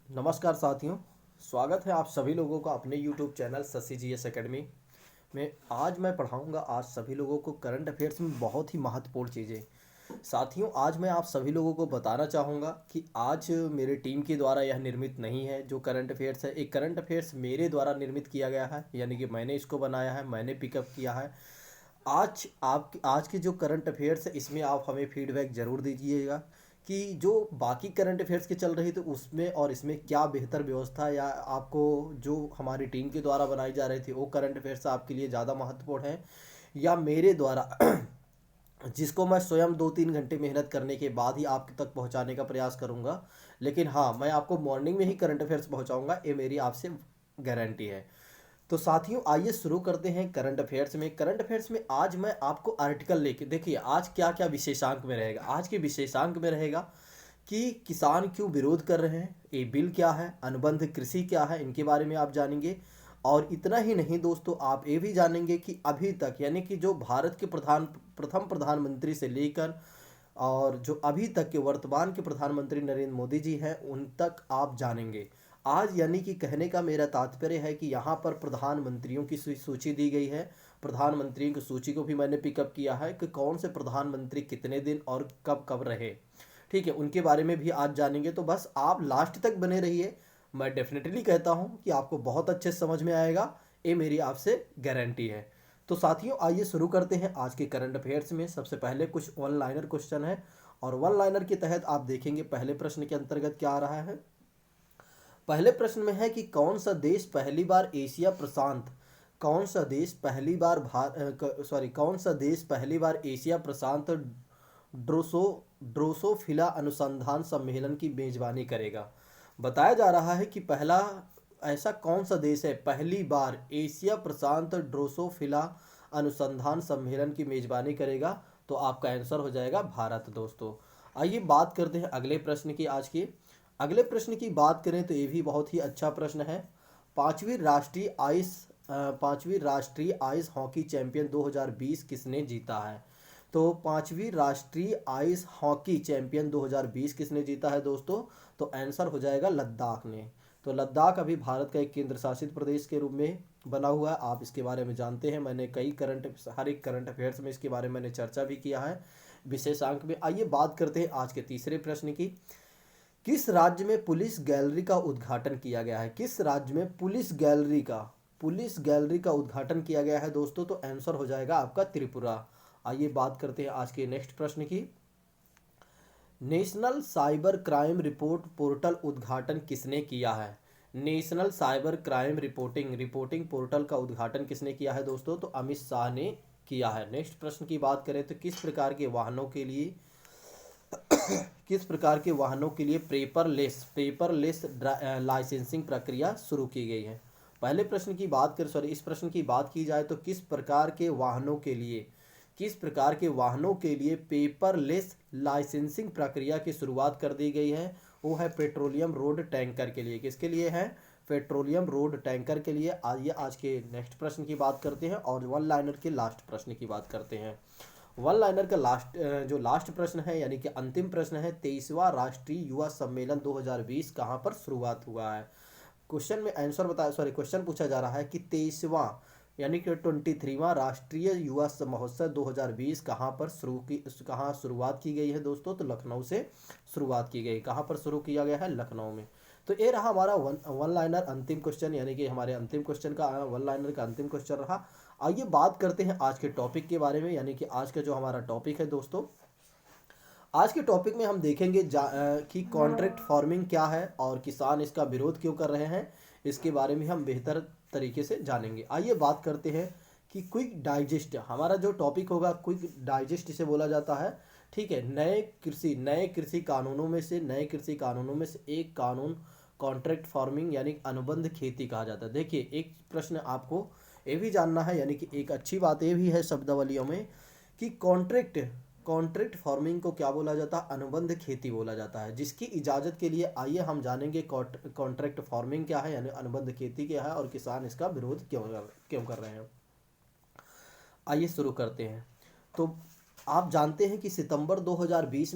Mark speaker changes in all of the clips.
Speaker 1: नमस्कार साथियों। स्वागत है आप सभी लोगों का अपने YouTube channel Shashi GS academy में। आज मैं पढ़ाऊंगा आज सभी लोगों को करंट अफेयर्स में बहुत ही महत्वपूर्ण चीज़ें। साथियों, आज मैं आप सभी लोगों को बताना चाहूँगा कि आज मेरे टीम के द्वारा यह निर्मित नहीं है। जो करंट अफेयर्स है, एक करंट अफेयर्स मेरे द्वारा निर्मित किया गया है, यानी कि मैंने इसको बनाया है, मैंने पिकअप किया है। आज के जो करंट अफेयर्स है इसमें आप हमें फीडबैक ज़रूर दीजिएगा कि जो बाकी करंट अफेयर्स के चल रही, तो उसमें और इसमें क्या बेहतर व्यवस्था, या आपको जो हमारी टीम के द्वारा बनाई जा रही थी वो करंट अफेयर्स आपके लिए ज़्यादा महत्वपूर्ण है, या मेरे द्वारा जिसको मैं स्वयं 2-3 घंटे मेहनत करने के बाद ही आप तक पहुंचाने का प्रयास करूंगा। लेकिन हाँ, मैं आपको मॉर्निंग में ही करंट अफेयर्स पहुंचाऊंगा, ये मेरी आपसे गारंटी है। तो साथियों, आइए शुरू करते हैं करंट अफेयर्स में। करंट अफेयर्स में आज मैं आपको आर्टिकल लेके, देखिए आज क्या क्या विशेषांक में रहेगा। आज के विशेषांक में रहेगा कि किसान क्यों विरोध कर रहे हैं, ये बिल क्या है, अनुबंध कृषि क्या है, इनके बारे में आप जानेंगे। और इतना ही नहीं दोस्तों, आप ये भी जानेंगे कि अभी तक, यानी कि जो भारत के प्रथम प्रधानमंत्री से लेकर और जो अभी तक के वर्तमान के प्रधानमंत्री नरेंद्र मोदी जी हैं, उन तक आप जानेंगे आज। यानी कि कहने का मेरा तात्पर्य है कि यहाँ पर प्रधानमंत्रियों की सूची दी गई है। प्रधानमंत्रियों की सूची को भी मैंने पिकअप किया है कि कौन से प्रधानमंत्री कितने दिन और कब कब रहे। ठीक है, उनके बारे में भी आज जानेंगे। तो बस आप लास्ट तक बने रहिए। मैं डेफिनेटली कहता हूँ कि आपको बहुत अच्छे से समझ में आएगा, ये मेरी आपसे गारंटी है। तो साथियों, आइए शुरू करते हैं आज के करंट अफेयर्स में। सबसे पहले कुछ वन लाइनर क्वेश्चन है, और वन लाइनर के तहत आप देखेंगे पहले प्रश्न के अंतर्गत क्या आ रहा है। पहले प्रश्न में है कि कौन सा देश पहली बार एशिया प्रशांत कौन सा देश पहली बार कौन सा देश पहली बार एशिया प्रशांत ड्रोसो ड्रोसोफिला अनुसंधान सम्मेलन की मेजबानी करेगा। बताया जा रहा है कि पहला ऐसा कौन सा देश है पहली बार एशिया प्रशांत ड्रोसोफिला अनुसंधान सम्मेलन की मेजबानी करेगा। तो आपका आंसर हो जाएगा भारत दोस्तों। आइए बात करते हैं अगले प्रश्न की। आज के अगले प्रश्न की बात करें तो ये भी बहुत ही अच्छा प्रश्न है। पांचवी राष्ट्रीय आइस पांचवी राष्ट्रीय आइस हॉकी चैंपियन 2020 किसने जीता है। तो पांचवी राष्ट्रीय आइस हॉकी चैंपियन 2020 किसने जीता है दोस्तों। तो आंसर हो जाएगा लद्दाख ने। तो लद्दाख अभी भारत का एक केंद्र शासित प्रदेश के रूप में बना हुआ है। आप इसके बारे में जानते हैं, मैंने हर एक करंट अफेयर्स में इसके बारे में मैंने चर्चा भी किया है विशेषांक में। आइए बात करते हैं आज के तीसरे प्रश्न की। किस राज्य में पुलिस गैलरी का उद्घाटन किया गया है। किस राज्य में पुलिस गैलरी का उद्घाटन किया गया है दोस्तों। तो आंसर हो जाएगा आपका त्रिपुरा। आइए बात करते हैं आज के नेक्स्ट प्रश्न की। National cyber crime report portal उद्घाटन किसने किया है। National cyber crime reporting portal का उद्घाटन किसने किया है दोस्तों। तो अमित शाह ने किया है। नेक्स्ट प्रश्न की बात करें तो किस प्रकार के वाहनों के लिए पेपरलेस लाइसेंसिंग प्रक्रिया शुरू की गई है। पहले प्रश्न की बात करें सॉरी इस प्रश्न की बात की जाए तो किस प्रकार के वाहनों के लिए पेपरलेस लाइसेंसिंग प्रक्रिया की शुरुआत कर दी गई है। वो है पेट्रोलियम रोड टैंकर के लिए। किसके लिए है। पेट्रोलियम रोड टैंकर के लिए। आइए आज के नेक्स्ट प्रश्न की बात करते हैं और वन लाइनर के लास्ट प्रश्न की बात करते हैं। वन लाइनर का लास्ट प्रश्न है, यानी कि अंतिम प्रश्न है। 23वां राष्ट्रीय युवा सम्मेलन 2020 कहाँ पर शुरुआत हुआ है। क्वेश्चन पूछा जा रहा है कि 23वां यानी कि 23वां राष्ट्रीय युवा महोत्सव 2020 कहाँ शुरुआत की गई है दोस्तों। तो लखनऊ से शुरुआत की गई। कहाँ पर शुरू किया गया है। लखनऊ में। तो ये रहा हमारा वन लाइनर अंतिम क्वेश्चन, यानी कि हमारे अंतिम क्वेश्चन का वन लाइनर का अंतिम क्वेश्चन रहा। आइए बात करते हैं आज के टॉपिक के बारे में, यानी कि आज का जो हमारा टॉपिक है दोस्तों। आज के टॉपिक में हम देखेंगे कि कॉन्ट्रैक्ट फार्मिंग क्या है और किसान इसका विरोध क्यों कर रहे हैं। इसके बारे में हम बेहतर तरीके से जानेंगे। आइए बात करते हैं कि क्विक डाइजेस्ट हमारा जो टॉपिक होगा। क्विक डाइजेस्ट इसे बोला जाता है। ठीक है, नए कृषि कानूनों में से एक कानून कॉन्ट्रैक्ट फार्मिंग यानी अनुबंध खेती कहा जाता है। देखिए, एक प्रश्न आपको ये भी जानना है, यानी कि एक अच्छी बात ये भी है शब्दावलियों में कि कॉन्ट्रैक्ट फार्मिंग को क्या बोला जाता है। अनुबंध खेती बोला जाता है। जिसकी इजाज़त के लिए आइए हम जानेंगे कॉन्ट्रैक्ट फार्मिंग क्या है, यानी अनुबंध खेती क्या है, और किसान इसका विरोध क्यों कर रहे हैं। आइए शुरू करते हैं। तो आप जानते हैं कि सितंबर 2020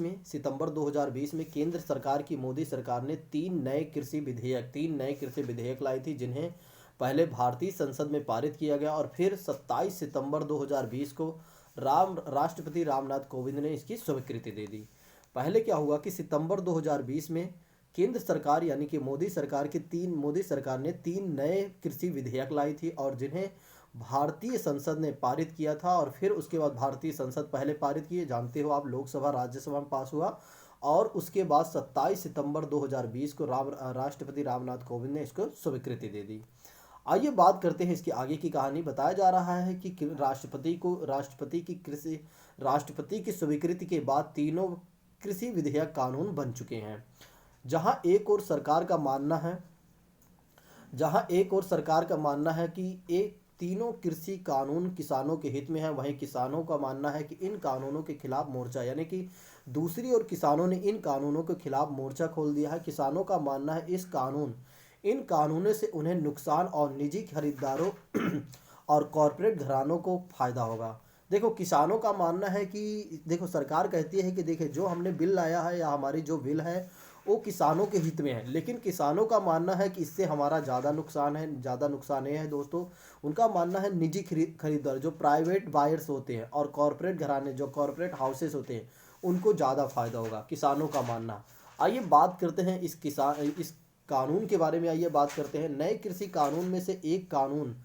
Speaker 1: में केंद्र सरकार की मोदी सरकार ने तीन नए कृषि विधेयक लाई थी, जिन्हें पहले भारतीय संसद में पारित किया गया और फिर 27 सितंबर 2020 को राष्ट्रपति रामनाथ कोविंद ने इसकी स्वीकृति दे दी। पहले क्या हुआ कि सितंबर 2020 में केंद्र सरकार यानी कि मोदी सरकार ने तीन नए कृषि विधेयक लाई थी और जिन्हें भारतीय संसद ने पारित किया था, और फिर उसके बाद भारतीय संसद पहले पारित किए, जानते हो आप, लोकसभा राज्यसभा में पास हुआ, और उसके बाद 27 सितंबर 2020 को राष्ट्रपति रामनाथ कोविंद ने इसको स्वीकृति दे दी। आइए बात करते हैं इसकी आगे की कहानी। बताया जा रहा है कि राष्ट्रपति की स्वीकृति के बाद तीनों कृषि विधेयक कानून बन चुके हैं। जहां एक और सरकार का मानना है कि ये तीनों कृषि कानून किसानों के हित में है, वहीं किसानों का मानना है कि इन कानूनों के खिलाफ मोर्चा, यानी कि दूसरी ओर किसानों ने इन कानूनों के खिलाफ मोर्चा खोल दिया है। किसानों का मानना है इन कानूनों से उन्हें नुकसान और निजी खरीदारों और कॉरपोरेट घरानों को फायदा होगा। देखो, किसानों का मानना है कि देखो, सरकार कहती है कि देखिए, जो हमने बिल लाया है या हमारी जो बिल है वो किसानों के हित में है, लेकिन किसानों का मानना है कि इससे हमारा ज़्यादा नुकसान ये है दोस्तों। उनका मानना है निजी खरीदार जो प्राइवेट बायर्स होते हैं और कॉरपोरेट घराने जो कॉरपोरेट हाउसेस होते हैं, उनको ज़्यादा फायदा होगा, किसानों का मानना। आइए बात करते हैं इस कानून के बारे में। आइए बात करते हैं नए कृषि कानून में से एक कानून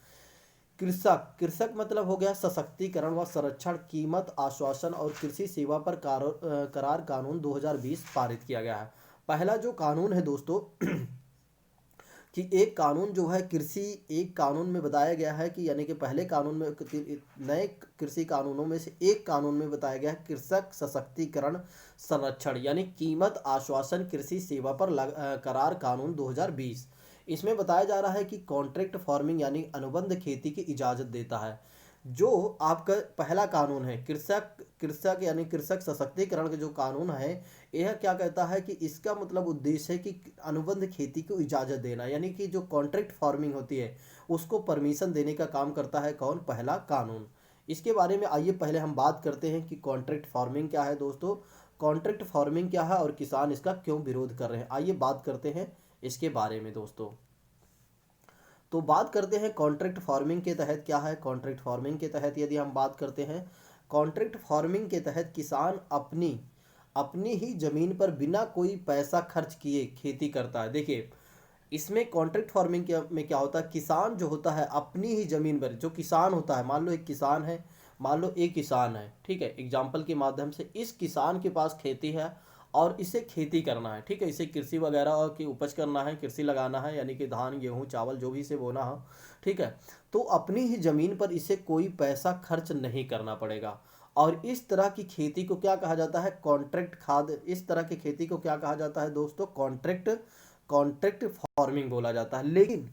Speaker 1: कृषक मतलब हो गया सशक्तिकरण व संरक्षण, कीमत आश्वासन और कृषि सेवा पर करार कानून 2020 पारित किया गया है। पहला जो कानून है दोस्तों कि एक कानून में बताया गया है कि यानी कि पहले कानून में नए कृषि कानूनों में से एक कानून में बताया गया है कृषक सशक्तिकरण संरक्षण, यानी कीमत आश्वासन कृषि सेवा पर करार कानून 2020। इसमें बताया जा रहा है कि कॉन्ट्रैक्ट फार्मिंग यानी अनुबंध खेती की इजाज़त देता है। जो आपका पहला कानून है कृषक यानी कृषक सशक्तिकरण का जो कानून है, यह क्या कहता है कि इसका मतलब उद्देश्य है कि अनुबंध खेती को इजाज़त देना, यानी कि जो कॉन्ट्रैक्ट फार्मिंग होती है उसको परमिशन देने का काम करता है कौन? पहला कानून। इसके बारे में आइए पहले हम बात करते हैं कि कॉन्ट्रैक्ट फार्मिंग क्या है दोस्तों। कॉन्ट्रैक्ट फार्मिंग क्या है और किसान इसका क्यों विरोध कर रहे हैं, आइए बात करते हैं इसके बारे में दोस्तों। तो बात करते हैं कॉन्ट्रैक्ट फार्मिंग के तहत क्या है। कॉन्ट्रैक्ट फार्मिंग के तहत यदि हम बात करते हैं, कॉन्ट्रैक्ट फार्मिंग के तहत किसान अपनी ही ज़मीन पर बिना कोई पैसा खर्च किए खेती करता है। देखिए, इसमें कॉन्ट्रैक्ट फार्मिंग में क्या होता है, किसान जो होता है अपनी ही ज़मीन पर, जो किसान होता है, मान लो एक किसान है, ठीक है, एग्जाम्पल के माध्यम से, इस किसान के पास खेती है और इसे खेती करना है, ठीक है, इसे कृषि वगैरह की उपज करना है, कृषि लगाना है, यानी कि धान गेहूँ चावल जो भी इसे बोना हो, ठीक है, तो अपनी ही ज़मीन पर इसे कोई पैसा खर्च नहीं करना पड़ेगा। और इस तरह की खेती को क्या कहा जाता है? इस तरह की खेती को क्या कहा जाता है दोस्तों? कॉन्ट्रैक्ट फार्मिंग बोला जाता है। लेकिन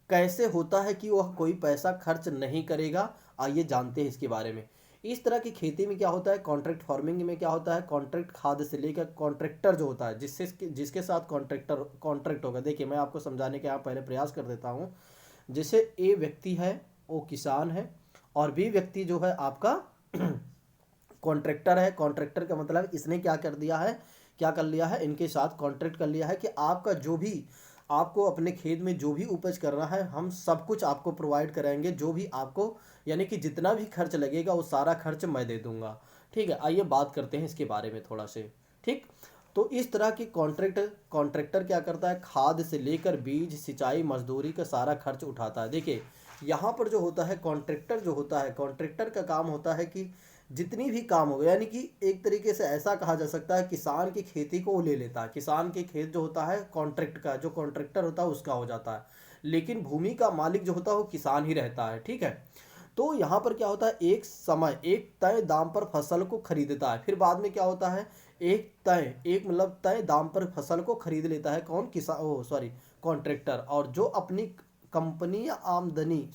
Speaker 1: कैसे होता है कि वह कोई पैसा खर्च नहीं करेगा, आइए जानते हैं इसके बारे में। इस तरह की खेती में क्या होता है, कॉन्ट्रैक्ट फार्मिंग में क्या होता है, कॉन्ट्रैक्ट खाद से लेकर कॉन्ट्रैक्टर जो होता है जिसके साथ कॉन्ट्रैक्ट होगा। देखिए, मैं आपको समझाने का यहाँ पहले प्रयास कर देता हूँ। जैसे ए व्यक्ति है, वो किसान है, और बी व्यक्ति जो है आपका कॉन्ट्रैक्टर है। कॉन्ट्रैक्टर का मतलब इसने क्या कर लिया है, इनके साथ कॉन्ट्रैक्ट कर लिया है कि आपको अपने खेत में जो भी उपज करना है, हम सब कुछ आपको प्रोवाइड कराएंगे, जो भी आपको, यानी कि जितना भी खर्च लगेगा वो सारा खर्च मैं दे दूंगा, ठीक है। आइए बात करते हैं इसके बारे में थोड़ा से, ठीक। तो इस तरह की कॉन्ट्रैक्टर क्या करता है, खाद से लेकर बीज, सिंचाई, मजदूरी का सारा खर्च उठाता है। देखिए, यहाँ पर जो होता है कॉन्ट्रैक्टर का काम होता है कि जितनी भी काम हो गया, यानी कि एक तरीके से ऐसा कहा जा सकता है, किसान की खेती को वो ले लेता है। किसान के खेत जो होता है जो कॉन्ट्रैक्टर होता है उसका हो जाता है, लेकिन भूमि का मालिक जो होता है वो किसान ही रहता है, ठीक है। तो यहाँ पर क्या होता है, एक तय दाम पर फसल को खरीदता है, फिर बाद में क्या होता है, तय दाम पर फसल को खरीद लेता है कौन? कॉन्ट्रैक्टर। और जो अपनी कंपनी या आमदनी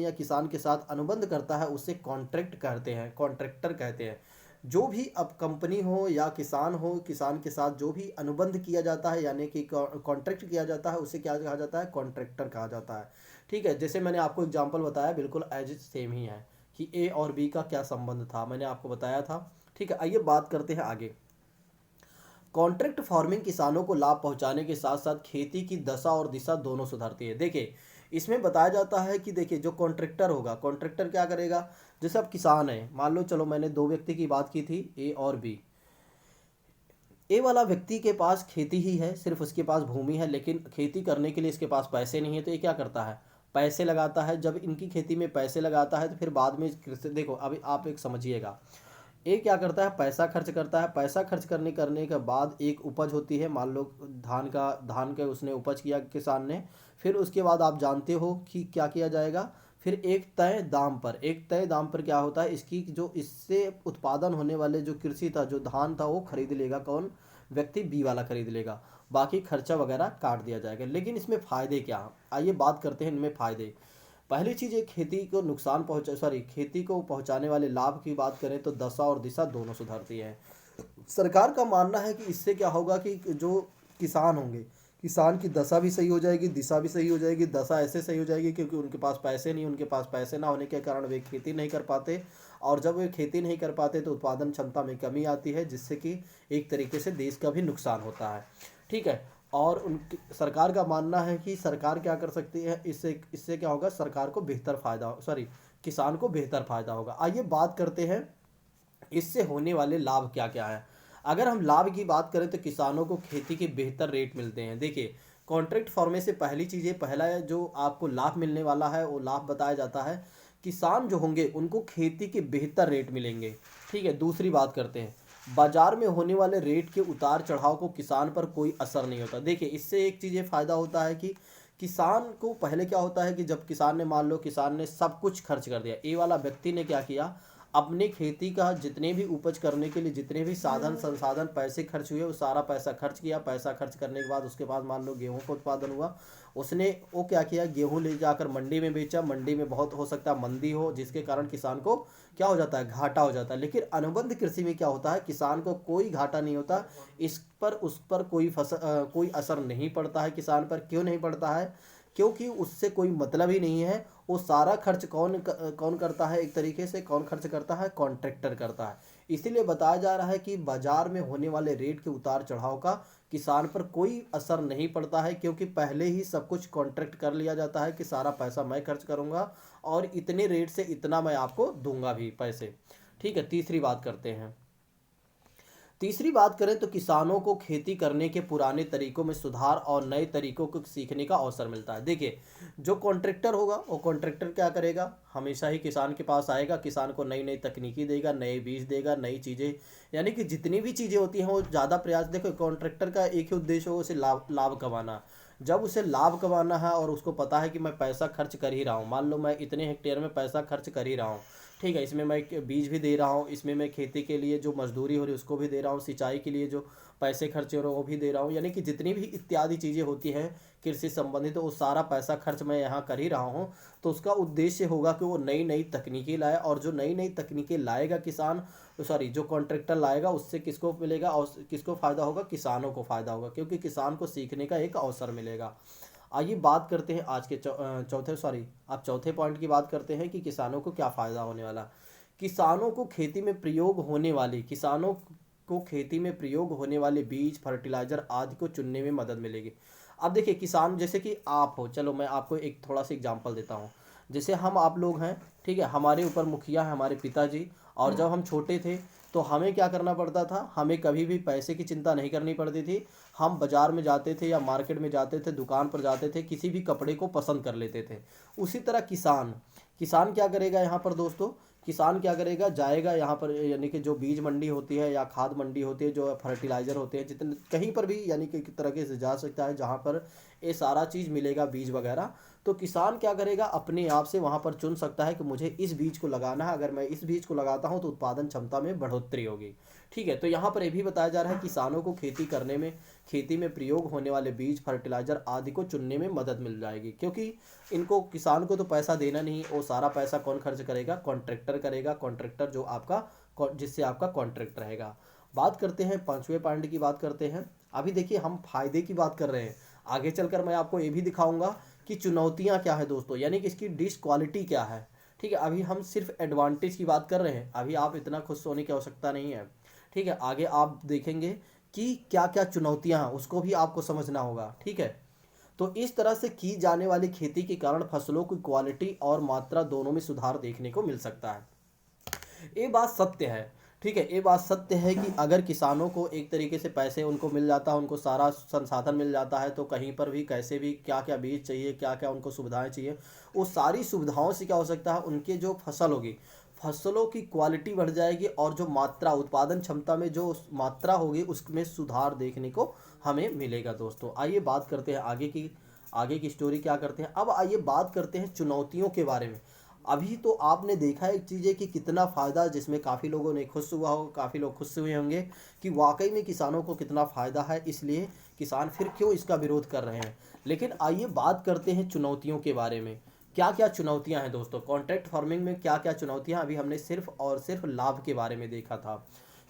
Speaker 1: या किसान के साथ अनुबंध करता है उसे कॉन्ट्रैक्टर कहते हैं। जो भी अब कंपनी हो या किसान के साथ जो भी अनुबंध किया जाता है, यानी कि कॉन्ट्रैक्ट किया जाता है, उसे क्या कहा जाता है? कॉन्ट्रैक्टर कहा जाता है, ठीक है। जैसे मैंने आपको एग्जांपल बताया, बिल्कुल एज सेम ही है कि ए और बी का क्या संबंध था, मैंने आपको बताया था। ठीक है, आइए बात करते हैं आगे। कॉन्ट्रैक्ट फार्मिंग किसानों को लाभ पहुंचाने के साथ साथ खेती की दशा और दिशा दोनों सुधारती है। देखिए, इसमें बताया जाता है कि देखिए जो कॉन्ट्रैक्टर होगा, कॉन्ट्रैक्टर क्या करेगा, जैसे अब किसान है, मान लो चलो मैंने दो व्यक्ति की बात की थी, ए और बी। ए वाला व्यक्ति के पास खेती ही है, सिर्फ उसके पास भूमि है, लेकिन खेती करने के लिए इसके पास पैसे नहीं है, तो ये क्या करता है, पैसे लगाता है। जब इनकी खेती में पैसे लगाता है तो फिर बाद में देखो अभी आप एक समझिएगा, ये क्या करता है, पैसा खर्च करता है। पैसा खर्च करने के बाद एक उपज होती है, मान लो धान के उसने उपज किया किसान ने। फिर उसके बाद आप जानते हो कि क्या किया जाएगा, फिर एक तय दाम पर क्या होता है, इसकी जो इससे उत्पादन होने वाले जो कृषि था, जो धान था, वो खरीद लेगा कौन, व्यक्ति बी वाला खरीद लेगा। बाकी खर्चा वगैरह काट दिया जाएगा। लेकिन इसमें फ़ायदे क्या हैं, आइए बात करते हैं इनमें फ़ायदे। पहली चीज़ है, खेती को पहुंचाने वाले लाभ की बात करें तो दशा और दिशा दोनों सुधरती है। सरकार का मानना है कि इससे क्या होगा कि जो किसान होंगे, किसान की दशा भी सही हो जाएगी, दिशा भी सही हो जाएगी। दशा ऐसे सही हो जाएगी क्योंकि उनके पास पैसे नहीं, उनके पास पैसे ना होने के कारण वे खेती नहीं कर पाते, और जब वे खेती नहीं कर पाते तो उत्पादन क्षमता में कमी आती है, जिससे कि एक तरीके से देश का भी नुकसान होता है। ठीक है, और उनकी सरकार का मानना है कि सरकार क्या कर सकती है, इससे इससे क्या होगा, सरकार को बेहतर फायदा, किसान को बेहतर फायदा होगा। आइए बात करते हैं इससे होने वाले लाभ क्या क्या है। अगर हम लाभ की बात करें तो किसानों को खेती के बेहतर रेट मिलते हैं। देखिए, कॉन्ट्रैक्ट फार्मिंग से पहली चीज़ ये, पहला जो आपको लाभ मिलने वाला है वो लाभ बताया जाता है, किसान जो होंगे उनको खेती के बेहतर रेट मिलेंगे। ठीक है, दूसरी बात करते हैं, बाजार में होने वाले रेट के उतार चढ़ाव को किसान पर कोई असर नहीं होता। देखिए, इससे एक चीज़ ये फ़ायदा होता है कि किसान को पहले क्या होता है कि जब किसान ने, मान लो किसान ने सब कुछ खर्च कर दिया, ए वाला व्यक्ति ने क्या किया, अपने खेती का जितने भी उपज करने के लिए जितने भी साधन संसाधन पैसे खर्च हुए, वो सारा पैसा खर्च किया। पैसा खर्च करने के बाद उसके बाद मान लो गेहूं का उत्पादन हुआ, उसने वो क्या किया, गेहूं ले जाकर मंडी में बेचा। मंडी में बहुत हो सकता है मंदी हो, जिसके कारण किसान को क्या हो जाता है, घाटा हो जाता है। लेकिन अनुबंध कृषि में क्या होता है, किसान को कोई घाटा नहीं होता, इस पर उस पर कोई असर नहीं पड़ता है किसान पर। क्यों नहीं पड़ता है, क्योंकि उससे कोई मतलब ही नहीं है। वो सारा खर्च कौन करता है, एक तरीके से कौन खर्च करता है, कॉन्ट्रैक्टर करता है। इसीलिए बताया जा रहा है कि बाजार में होने वाले रेट के उतार चढ़ाव का किसान पर कोई असर नहीं पड़ता है, क्योंकि पहले ही सब कुछ कॉन्ट्रैक्ट कर लिया जाता है कि सारा पैसा मैं खर्च करूंगा और इतने रेट से इतना मैं आपको दूंगा भी पैसे। ठीक है, तीसरी बात करें तो किसानों को खेती करने के पुराने तरीकों में सुधार और नए तरीकों को सीखने का अवसर मिलता है। देखिए, जो कॉन्ट्रैक्टर होगा वो कॉन्ट्रैक्टर क्या करेगा, हमेशा ही किसान के पास आएगा, किसान को नई नई तकनीकी देगा, नए बीज देगा, नई चीज़ें, यानी कि जितनी भी चीज़ें होती हैं वो ज़्यादा प्रयास। देखो, कॉन्ट्रैक्टर का एक ही उद्देश्य हो, उसे लाभ लाभ कमाना। जब उसे लाभ कमाना है और उसको पता है कि मैं पैसा खर्च कर ही रहा हूँ, मान लो मैं इतने हेक्टेयर में पैसा खर्च कर ही रहा हूँ, ठीक है, इसमें मैं बीज भी दे रहा हूँ, इसमें मैं खेती के लिए जो मजदूरी हो रही है उसको भी दे रहा हूँ, सिंचाई के लिए जो पैसे खर्चे हो रहे हैं वो भी दे रहा हूँ, यानी कि जितनी भी इत्यादि चीज़ें होती हैं कृषि संबंधित, तो वो सारा पैसा खर्च मैं यहाँ कर ही रहा हूँ। तो उसका उद्देश्य होगा कि वो नई नई तकनीकी लाए, और जो नई नई तकनीकें लाएगा किसान, जो कॉन्ट्रैक्टर लाएगा, उससे किसको मिलेगा और किसको फ़ायदा होगा, किसानों को फ़ायदा होगा, क्योंकि किसान को सीखने का एक अवसर मिलेगा। आइए बात करते हैं आज के चौथे पॉइंट की बात करते हैं कि किसानों को क्या फ़ायदा होने वाला। किसानों को खेती में प्रयोग होने वाली किसानों को खेती में प्रयोग होने वाले बीज, फर्टिलाइजर आदि को चुनने में मदद मिलेगी। अब देखिए, किसान जैसे कि आप हो, चलो मैं आपको एक थोड़ा सा एग्जांपल देता हूँ। जैसे हम आप लोग हैं, ठीक है, हमारे ऊपर मुखिया है हमारे पिताजी, और जब हम छोटे थे तो हमें क्या करना पड़ता था, हमें कभी भी पैसे की चिंता नहीं करनी पड़ती थी। हम बाजार में जाते थे या मार्केट में जाते थे, दुकान पर जाते थे, किसी भी कपड़े को पसंद कर लेते थे। उसी तरह किसान किसान क्या करेगा यहाँ पर दोस्तों, किसान क्या करेगा, जाएगा यहाँ पर, यानी कि जो बीज मंडी होती है या खाद मंडी होती है, जो फर्टिलाइज़र होते हैं, जितने कहीं पर भी यानी कि तरीके से जा सकता है जहाँ पर ये सारा चीज़ मिलेगा, बीज वगैरह। तो किसान क्या करेगा, अपने आप से वहाँ पर चुन सकता है कि मुझे इस बीज को लगाना है, अगर मैं इस बीज को लगाता हूँ तो उत्पादन क्षमता में बढ़ोतरी होगी। ठीक है, तो यहाँ पर ये भी बताया जा रहा है किसानों को खेती में प्रयोग होने वाले बीज, फर्टिलाइजर आदि को चुनने में मदद मिल जाएगी, क्योंकि इनको किसान को तो पैसा देना नहीं, वो सारा पैसा कौन खर्च करेगा, कॉन्ट्रैक्टर करेगा। कॉन्ट्रैक्टर जो जिससे आपका कॉन्ट्रैक्ट रहेगा। बात करते हैं पांचवें पॉइंट की बात करते हैं। अभी देखिए, हम फायदे की बात कर रहे हैं, आगे चलकर मैं आपको ये भी दिखाऊंगा कि चुनौतियां क्या है दोस्तों, यानी कि इसकी डिश क्वालिटी क्या है। ठीक है, अभी हम सिर्फ एडवांटेज की बात कर रहे हैं, अभी आप इतना खुश होने की आवश्यकता नहीं है। ठीक है, आगे आप देखेंगे कि क्या क्या चुनौतियां हैं उसको भी आपको समझना होगा। ठीक है, तो इस तरह से की जाने वाली खेती के कारण फसलों की क्वालिटी और मात्रा दोनों में सुधार देखने को मिल सकता है। ये बात सत्य है। ठीक है, ये बात सत्य है कि अगर किसानों को एक तरीके से पैसे उनको मिल जाता है, उनको सारा संसाधन मिल जाता है, तो कहीं पर भी कैसे भी क्या क्या बीज चाहिए, क्या क्या उनको सुविधाएं चाहिए, वो सारी सुविधाओं से क्या हो सकता है, उनके जो फसल होगी, फसलों की क्वालिटी बढ़ जाएगी और जो मात्रा, उत्पादन क्षमता में जो मात्रा होगी उसमें सुधार देखने को हमें मिलेगा। दोस्तों आइए बात करते हैं आगे की स्टोरी क्या करते हैं। अब आइए बात करते हैं चुनौतियों के बारे में। अभी तो आपने देखा एक चीज़ है कि कितना फ़ायदा, जिसमें काफ़ी लोगों ने खुश हुआ होगा, काफ़ी लोग खुश हुए होंगे कि वाकई में किसानों को कितना फ़ायदा है, इसलिए किसान फिर क्यों इसका विरोध कर रहे हैं। लेकिन आइए बात करते हैं चुनौतियों के बारे में। क्या क्या चुनौतियां हैं दोस्तों, कॉन्ट्रैक्ट फार्मिंग में क्या क्या चुनौतियां, अभी हमने सिर्फ और सिर्फ लाभ के बारे में देखा था।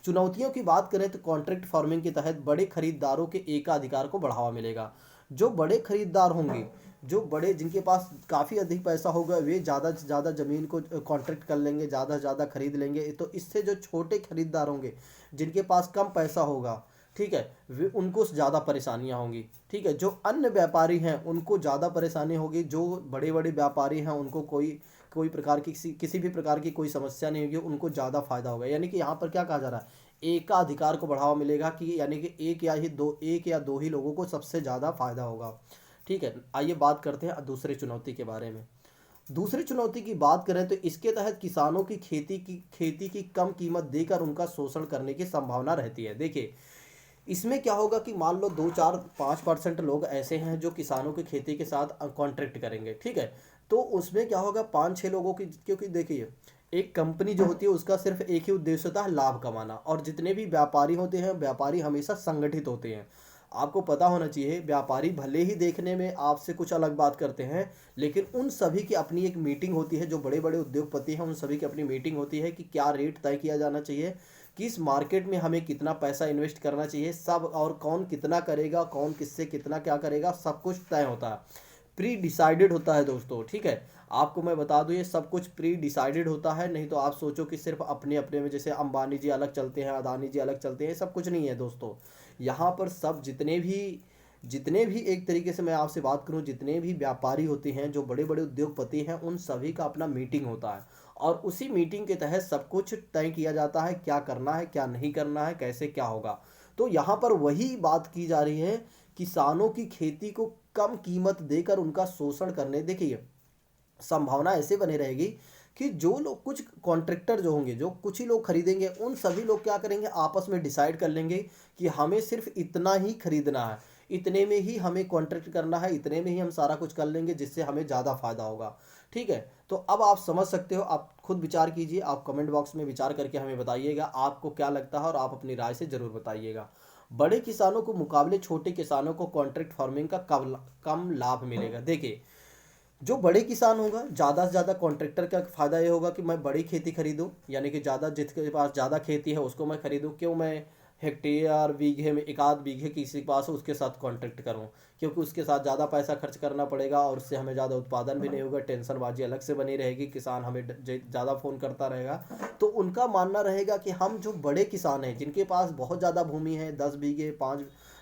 Speaker 1: चुनौतियों की बात करें तो कॉन्ट्रैक्ट फार्मिंग के तहत बड़े खरीदारों के एकाधिकार को बढ़ावा मिलेगा। जो बड़े खरीदार होंगे, जो बड़े, जिनके पास काफ़ी अधिक पैसा होगा, वे ज़्यादा से ज़्यादा ज़मीन को कॉन्ट्रैक्ट कर लेंगे, ज़्यादा से ज़्यादा खरीद लेंगे। तो इससे जो छोटे खरीदार होंगे, जिनके पास कम पैसा होगा, ठीक है, वे, उनको ज़्यादा परेशानियां होंगी। ठीक है, जो अन्य व्यापारी हैं उनको ज़्यादा परेशानी होगी, जो बड़े बड़े व्यापारी हैं उनको कोई कोई प्रकार की किसी भी प्रकार की कोई समस्या नहीं होगी, उनको ज़्यादा फायदा होगा। यानी कि यहाँ पर क्या कहा जा रहा है, एकाधिकार को बढ़ावा मिलेगा, कि यानी कि एक या दो ही लोगों को सबसे ज़्यादा फायदा होगा। ठीक है, आइए बात करते हैं दूसरी चुनौती के बारे में। दूसरी चुनौती की बात करें तो इसके तहत किसानों की खेती की कम कीमत देकर उनका शोषण करने की संभावना रहती है। देखिए, इसमें क्या होगा कि मान लो 2 4 5% लोग ऐसे हैं जो किसानों की खेती के साथ कॉन्ट्रैक्ट करेंगे। ठीक है, तो उसमें क्या होगा, 5 6 लोगों की, क्योंकि देखिए एक कंपनी जो होती है उसका सिर्फ एक ही उद्देश्य होता है, लाभ कमाना। और जितने भी व्यापारी होते हैं, व्यापारी हमेशा संगठित होते हैं। आपको पता होना चाहिए, व्यापारी भले ही देखने में आपसे कुछ अलग बात करते हैं, लेकिन उन सभी की अपनी एक मीटिंग होती है। जो बड़े बड़े उद्योगपति हैं उन सभी की अपनी मीटिंग होती है कि क्या रेट तय किया जाना चाहिए, किस मार्केट में हमें कितना पैसा इन्वेस्ट करना चाहिए, सब, और कौन कितना करेगा, कौन किससे कितना क्या करेगा, सब कुछ तय होता है, प्री डिसाइडेड होता है दोस्तों। ठीक है, आपको मैं बता दूं ये सब कुछ प्री डिसाइडेड होता है। नहीं तो आप सोचो कि सिर्फ अपने अपने में, जैसे अंबानी जी अलग चलते हैं, अदानी जी अलग चलते हैं, सब कुछ नहीं है दोस्तों। यहाँ पर सब जितने भी एक तरीके से मैं आपसे बात करूं, जितने भी व्यापारी होते हैं, जो बड़े बड़े उद्योगपति हैं, उन सभी का अपना मीटिंग होता है। और उसी मीटिंग के तहत सब कुछ तय किया जाता है, क्या करना है, क्या नहीं करना है, कैसे क्या होगा। तो यहाँ पर वही बात की जा रही है, किसानों की खेती को कम कीमत देकर उनका शोषण करने। देखिए, संभावना ऐसे बनी रहेगी कि जो लोग, कुछ कॉन्ट्रैक्टर जो होंगे, जो कुछ ही लोग खरीदेंगे, उन सभी लोग क्या करेंगे, आपस में डिसाइड कर लेंगे कि हमें सिर्फ इतना ही खरीदना है, इतने में ही हमें कॉन्ट्रैक्ट करना है, इतने में ही हम सारा कुछ कर लेंगे, जिससे हमें ज़्यादा फायदा होगा। ठीक है, तो अब आप समझ सकते हो, आप खुद विचार कीजिए, आप कमेंट बॉक्स में विचार करके हमें बताइएगा आपको क्या लगता है, और आप अपनी राय से ज़रूर बताइएगा। बड़े किसानों को मुकाबले छोटे किसानों को कॉन्ट्रैक्ट फार्मिंग का कम लाभ मिलेगा। देखिए, जो बड़े किसान होगा, ज़्यादा से ज़्यादा कॉन्ट्रैक्टर का फ़ायदा ये होगा कि मैं बड़ी खेती खरीदूँ, यानी कि ज़्यादा, जिसके पास ज़्यादा खेती है उसको मैं खरीदूँ। क्यों मैं हेक्टेयर बीघे में, एक आध बीघे किसी के पास हो उसके साथ कॉन्ट्रैक्ट करूँ, क्योंकि उसके साथ ज़्यादा पैसा खर्च करना पड़ेगा और उससे हमें ज़्यादा उत्पादन भी नहीं होगा, टेंशनबाजी अलग से बनी रहेगी, किसान हमें ज़्यादा फ़ोन करता रहेगा। तो उनका मानना रहेगा कि हम जो बड़े किसान हैं, जिनके पास बहुत ज़्यादा भूमि है, 10 बीघे,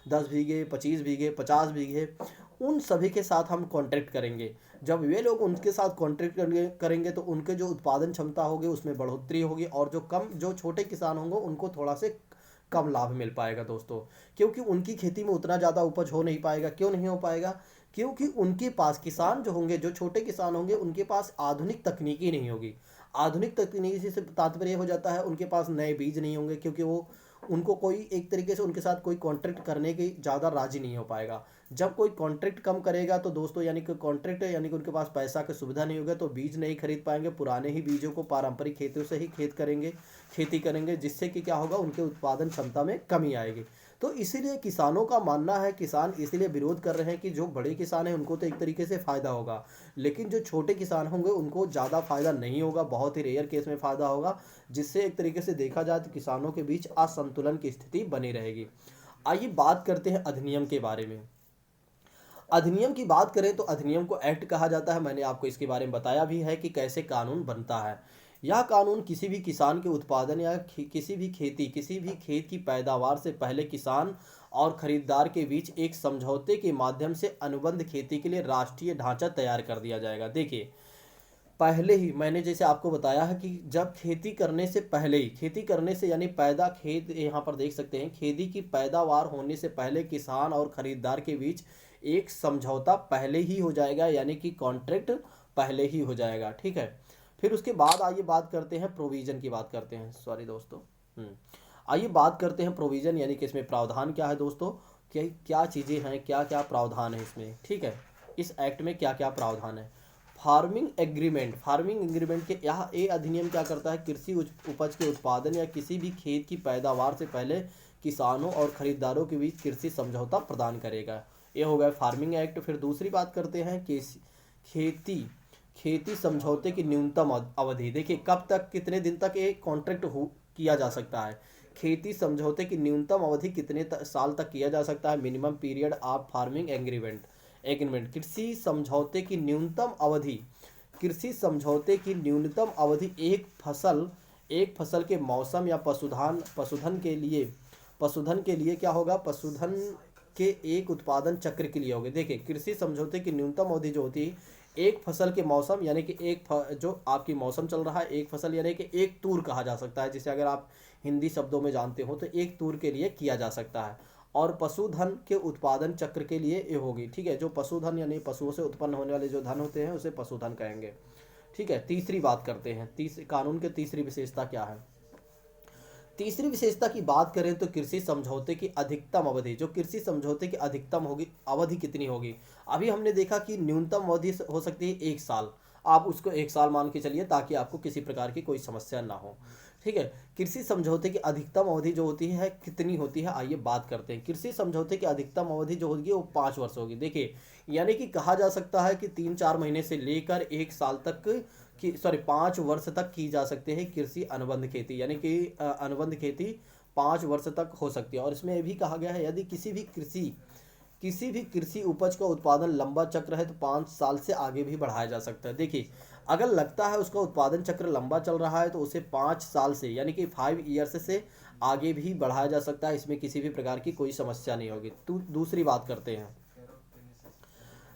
Speaker 1: 10 बीघे, 25 बीघे, 50 बीघे, उन सभी के साथ हम कॉन्ट्रैक्ट करेंगे। जब वे लोग उनके साथ कॉन्ट्रैक्ट करेंगे तो उनके जो उत्पादन क्षमता होगी उसमें बढ़ोतरी होगी, और जो छोटे किसान होंगे उनको थोड़ा से कम लाभ मिल पाएगा दोस्तों। क्योंकि उनकी खेती में उतना ज़्यादा उपज हो नहीं पाएगा। क्यों नहीं हो पाएगा? क्योंकि उनके पास, किसान जो होंगे, जो छोटे किसान होंगे, उनके पास आधुनिक तकनीकी नहीं होगी। आधुनिक तकनीकी से तात्पर्य हो जाता है उनके पास नए बीज नहीं होंगे, क्योंकि वो, उनको कोई एक तरीके से उनके साथ कोई कॉन्ट्रैक्ट करने की ज़्यादा राजी नहीं हो पाएगा। जब कोई कॉन्ट्रैक्ट कम करेगा तो दोस्तों, यानी कि कॉन्ट्रैक्ट, यानी कि उनके पास पैसा की सुविधा नहीं होगा, तो बीज नहीं खरीद पाएंगे, पुराने ही बीजों को पारंपरिक खेतों से ही खेती करेंगे, जिससे कि क्या होगा, उनके उत्पादन क्षमता में कमी आएगी। तो इसीलिए किसानों का मानना है, किसान इसलिए विरोध कर रहे हैं कि जो बड़े किसान हैं उनको तो एक तरीके से फ़ायदा होगा, लेकिन जो छोटे किसान होंगे उनको ज़्यादा फायदा नहीं होगा, बहुत ही रेयर केस में फ़ायदा होगा, जिससे एक तरीके से देखा जाए तो किसानों के बीच असंतुलन की स्थिति बनी रहेगी। आइए बात करते हैं अधिनियम के बारे में। अधिनियम की बात करें तो अधिनियम को एक्ट कहा जाता है। मैंने आपको इसके बारे में बताया भी है कि कैसे कानून बनता है। यह कानून किसी भी किसान के उत्पादन या किसी भी खेत की पैदावार से पहले किसान और खरीदार के बीच एक समझौते के माध्यम से अनुबंध खेती के लिए राष्ट्रीय ढांचा तैयार कर दिया जाएगा। देखिए, पहले ही मैंने जैसे आपको बताया है कि जब खेती करने से पहले ही, खेती करने से यानी पैदा खेत, यहाँ पर देख सकते हैं, खेती की पैदावार होने से पहले किसान और खरीदार के बीच एक समझौता पहले ही हो जाएगा, यानी कि कॉन्ट्रैक्ट पहले ही हो जाएगा। ठीक है। फिर उसके बाद आइए बात करते हैं प्रोविजन की, बात करते हैं, सॉरी दोस्तों। आइए बात करते हैं प्रोविजन, यानी कि इसमें प्रावधान क्या है दोस्तों, क्या क्या चीज़ें हैं, क्या क्या प्रावधान है इसमें। ठीक है, इस एक्ट में क्या क्या प्रावधान है। फार्मिंग एग्रीमेंट के यह ये अधिनियम क्या करता है, कृषि उपज के उत्पादन या किसी भी खेत की पैदावार से पहले किसानों और खरीदारों के बीच कृषि समझौता प्रदान करेगा। ये हो गया फार्मिंग एक्ट। फिर दूसरी बात करते हैं कि खेती खेती समझौते की न्यूनतम अवधि। देखिए, कब तक, कितने दिन तक ये कॉन्ट्रैक्ट किया जा सकता है। खेती समझौते की न्यूनतम अवधि कितने साल तक किया जा सकता है। Minimum period of farming agreement. कृषि समझौते की न्यूनतम अवधि एक फसल के मौसम या पशुधन के लिए क्या होगा, पशुधन के एक उत्पादन चक्र के लिए होगी। देखिए, कृषि समझौते की न्यूनतम अवधि जो होती है एक फसल के मौसम, यानी कि जो आपकी मौसम चल रहा है, एक फसल यानी कि एक तूर कहा जा सकता है, जिसे अगर आप हिंदी शब्दों में जानते हो तो एक तूर के लिए किया जा सकता है। और पशुधन के उत्पादन चक्र के लिए ये होगी। ठीक है, जो पशुधन यानी पशुओं से उत्पन्न होने वाले जो धन होते हैं उसे पशुधन कहेंगे। ठीक है, तीसरी बात करते हैं, कानून के तीसरी विशेषता क्या है। तीसरी विशेषता की बात करें तो कृषि समझौते की अधिकतम अवधि, जो कृषि समझौते की अधिकतम होगी अवधि कितनी होगी। अभी हमने देखा कि न्यूनतम अवधि हो सकती है 1 साल, आप उसको 1 साल मान के चलिए ताकि आपको किसी प्रकार की कोई समस्या ना हो। ठीक है, कृषि समझौते की अधिकतम अवधि जो होती है कितनी होती है, आइए बात करते हैं। कृषि समझौते की अधिकतम अवधि जो होगी वो 5 वर्ष होगी। देखिए, यानी कि कहा जा सकता है कि 3-4 महीने से लेकर 1 साल तक की, सॉरी 5 वर्ष तक की जा सकती है कृषि अनुबंध खेती, यानी कि अनुबंध खेती 5 वर्ष तक हो सकती है। और इसमें यह भी कहा गया है यदि किसी भी कृषि उपज का उत्पादन लंबा चक्र है तो 5 साल से आगे भी बढ़ाया जा सकता है। देखिए, अगर लगता है उसका उत्पादन चक्र लंबा चल रहा है तो उसे 5 साल से, यानी कि 5 ईयर्स से आगे भी बढ़ाया जा सकता है। इसमें किसी भी प्रकार की कोई समस्या नहीं होगी। तो दूसरी बात करते हैं,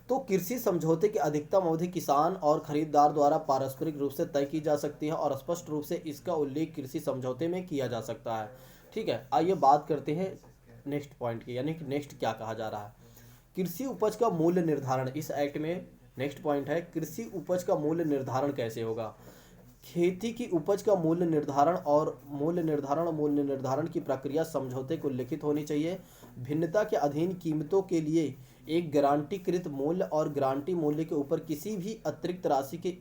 Speaker 1: तो कृषि समझौते की अधिकतम अवधि किसान और खरीदार द्वारा पारस्परिक रूप से तय की जा सकती है और स्पष्ट रूप से इसका उल्लेख कृषि समझौते में किया जा सकता है। ठीक है, आइए बात करते हैं नेक्स्ट पॉइंट की, यानी कि नेक्स्ट क्या कहा जा रहा है। कृषि उपज का मूल्य निर्धारण, इस एक्ट में नेक्स्ट पॉइंट है, कृषि उपज का मूल्य निर्धारण कैसे होगा। खेती की उपज का मूल्य निर्धारण की प्रक्रिया समझौते को लिखित होनी चाहिए। भिन्नता के अधीन कीमतों के लिए एक गारंटीकृत मूल्य और गारंटी मूल्य के ऊपर किसी भी अतिरिक्त राशि के